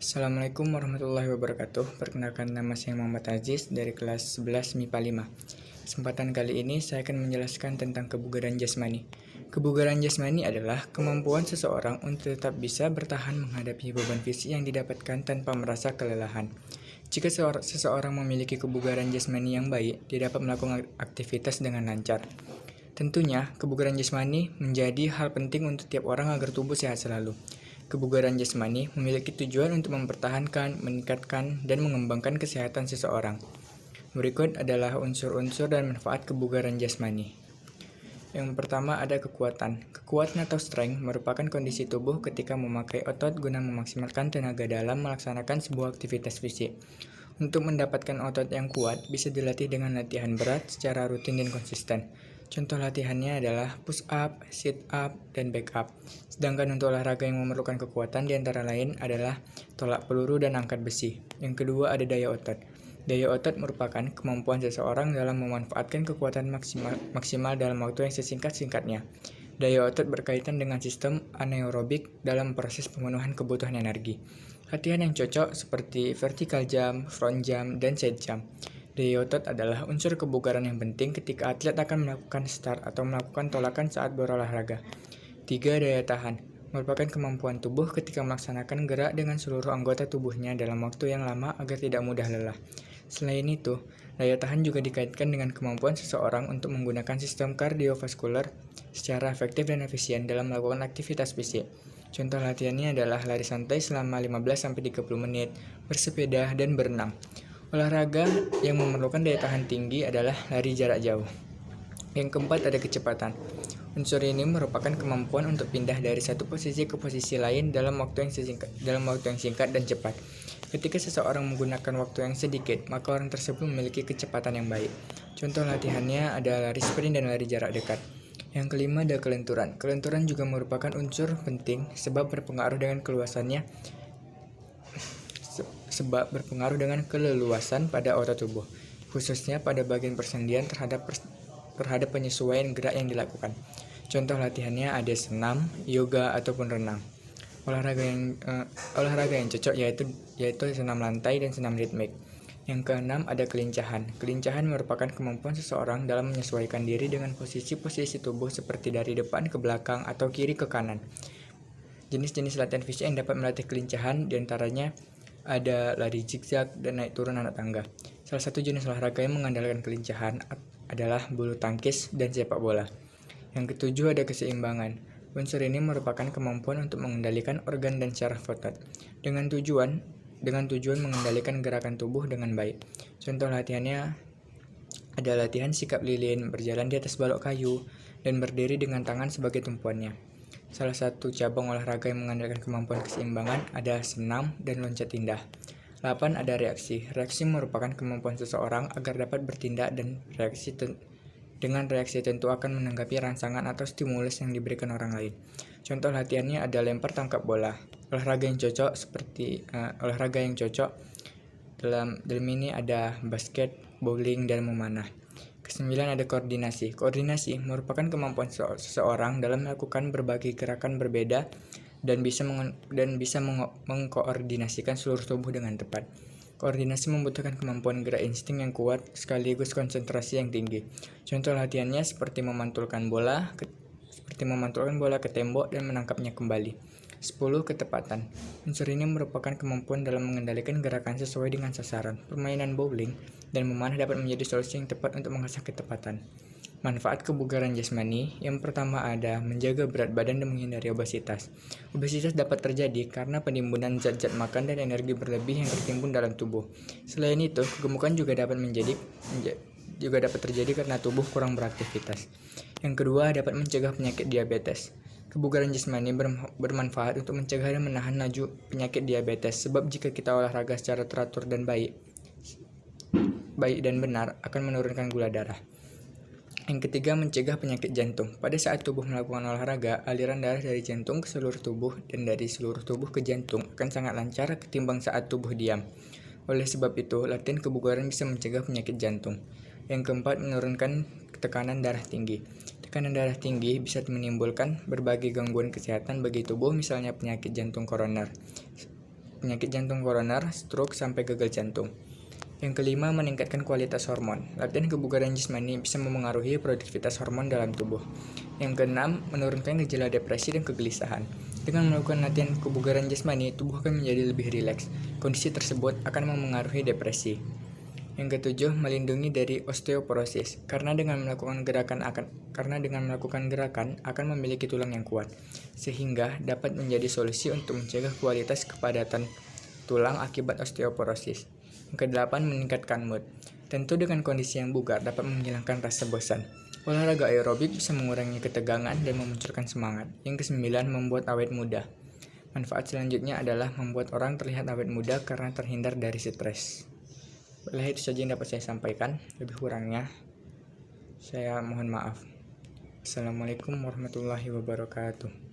Assalamualaikum warahmatullahi wabarakatuh. Perkenalkan, nama saya Muhammad Aziz dari kelas 11 MIPA 5. Kesempatan kali ini saya akan menjelaskan tentang kebugaran jasmani. Kebugaran jasmani adalah kemampuan seseorang untuk tetap bisa bertahan menghadapi beban fisik yang didapatkan tanpa merasa kelelahan. Jika seseorang memiliki kebugaran jasmani yang baik, dia dapat melakukan aktivitas dengan lancar. Tentunya, kebugaran jasmani menjadi hal penting untuk tiap orang agar tubuh sehat selalu. Kebugaran jasmani memiliki tujuan untuk mempertahankan, meningkatkan, dan mengembangkan kesehatan seseorang. Berikut adalah unsur-unsur dan manfaat kebugaran jasmani. Yang pertama ada kekuatan. Kekuatan atau strength merupakan kondisi tubuh ketika memakai otot guna memaksimalkan tenaga dalam melaksanakan sebuah aktivitas fisik. Untuk mendapatkan otot yang kuat, bisa dilatih dengan latihan berat secara rutin dan konsisten. Contoh latihannya adalah push up, sit up, dan back up. Sedangkan untuk olahraga yang memerlukan kekuatan diantara lain adalah tolak peluru dan angkat besi. Yang kedua ada daya otot. Daya otot merupakan kemampuan seseorang dalam memanfaatkan kekuatan maksimal dalam waktu yang sesingkat-singkatnya. Daya otot berkaitan dengan sistem anaerobik dalam proses pemenuhan kebutuhan energi. Latihan yang cocok seperti vertical jump, front jump, dan side jump. Daya otot adalah unsur kebugaran yang penting ketika atlet akan melakukan start atau melakukan tolakan saat berolahraga. 3. Daya tahan merupakan kemampuan tubuh ketika melaksanakan gerak dengan seluruh anggota tubuhnya dalam waktu yang lama agar tidak mudah lelah. Selain itu, daya tahan juga dikaitkan dengan kemampuan seseorang untuk menggunakan sistem kardiovaskular secara efektif dan efisien dalam melakukan aktivitas fisik. Contoh latihannya adalah lari santai selama 15-30 menit, bersepeda, dan berenang. Olahraga yang memerlukan daya tahan tinggi adalah lari jarak jauh. Yang keempat ada kecepatan. Unsur ini merupakan kemampuan untuk pindah dari satu posisi ke posisi lain dalam waktu yang singkat dan cepat. Ketika seseorang menggunakan waktu yang sedikit, maka orang tersebut memiliki kecepatan yang baik. Contoh latihannya ada lari sprint dan lari jarak dekat. Yang kelima ada kelenturan. Kelenturan juga merupakan unsur penting sebab berpengaruh dengan keleluasan pada otot tubuh, khususnya pada bagian persendian terhadap penyesuaian gerak yang dilakukan. Contoh latihannya ada senam, yoga, ataupun renang. Olahraga yang cocok yaitu senam lantai dan senam ritmik. Yang keenam ada kelincahan. Kelincahan merupakan kemampuan seseorang dalam menyesuaikan diri dengan posisi-posisi tubuh seperti dari depan ke belakang atau kiri ke kanan. Jenis-jenis latihan fisik yang dapat melatih kelincahan diantaranya ada lari zigzag dan naik turun anak tangga. Salah satu jenis olahraga yang mengandalkan kelincahan adalah bulu tangkis dan sepak bola. Yang ketujuh ada keseimbangan. Unsur ini merupakan kemampuan untuk mengendalikan organ dan syaraf otot dengan tujuan mengendalikan gerakan tubuh dengan baik. Contoh latihannya ada latihan sikap lilin, berjalan di atas balok kayu, dan berdiri dengan tangan sebagai tumpuannya. Salah satu cabang olahraga yang mengandalkan kemampuan keseimbangan ada senam dan loncat indah. 8. Ada reaksi. Reaksi merupakan kemampuan seseorang agar dapat bertindak dan dengan reaksi tentu akan menanggapi rangsangan atau stimulus yang diberikan orang lain. Contoh latihannya ada lempar tangkap bola. Olahraga yang cocok dalam ini ada basket, bowling, dan memanah. Kesembilan ada koordinasi. Koordinasi merupakan kemampuan seseorang dalam melakukan berbagai gerakan berbeda dan bisa mengkoordinasikan seluruh tubuh dengan tepat. Koordinasi membutuhkan kemampuan gerak insting yang kuat sekaligus konsentrasi yang tinggi. Contoh latihannya seperti memantulkan bola ke tembok dan menangkapnya kembali. 10. Ketepatan. Unsur ini merupakan kemampuan dalam mengendalikan gerakan sesuai dengan sasaran. Permainan bowling dan memanah dapat menjadi solusi yang tepat untuk mengasah ketepatan. Manfaat kebugaran jasmani. Yang pertama ada menjaga berat badan dan menghindari obesitas. Obesitas dapat terjadi karena penimbunan zat-zat makan dan energi berlebih yang tertimbun dalam tubuh. Selain itu, kegemukan juga dapat terjadi karena tubuh kurang beraktivitas. Yang kedua, dapat mencegah penyakit diabetes. Kebugaran jasmani bermanfaat untuk mencegah dan menahan laju penyakit diabetes, sebab jika kita olahraga secara teratur dan baik dan benar akan menurunkan gula darah. Yang ketiga, mencegah penyakit jantung. Pada saat tubuh melakukan olahraga, aliran darah dari jantung ke seluruh tubuh dan dari seluruh tubuh ke jantung akan sangat lancar ketimbang saat tubuh diam. Oleh sebab itu, latihan kebugaran bisa mencegah penyakit jantung. Yang keempat, menurunkan tekanan darah tinggi. Tekanan darah tinggi bisa menimbulkan berbagai gangguan kesehatan bagi tubuh, misalnya penyakit jantung koroner, penyakit jantung koroner, stroke, sampai gagal jantung. Yang kelima, meningkatkan kualitas hormon. Latihan kebugaran jasmani bisa memengaruhi produktivitas hormon dalam tubuh. Yang keenam, menurunkan gejala depresi dan kegelisahan. Dengan melakukan latihan kebugaran jasmani, tubuh akan menjadi lebih rileks. Kondisi tersebut akan memengaruhi depresi. Yang ketujuh, melindungi dari osteoporosis. Karena dengan melakukan gerakan akan memiliki tulang yang kuat, sehingga dapat menjadi solusi untuk mencegah kualitas kepadatan tulang akibat osteoporosis. Yang kedelapan, meningkatkan mood. Tentu dengan kondisi yang bugar dapat menghilangkan rasa bosan. Olahraga aerobik bisa mengurangi ketegangan dan memunculkan semangat. Yang kesembilan, membuat awet muda. Manfaat selanjutnya adalah membuat orang terlihat awet muda karena terhindar dari stres. Baiklah, itu saja yang dapat saya sampaikan. Lebih kurangnya saya mohon maaf. Assalamualaikum warahmatullahi wabarakatuh.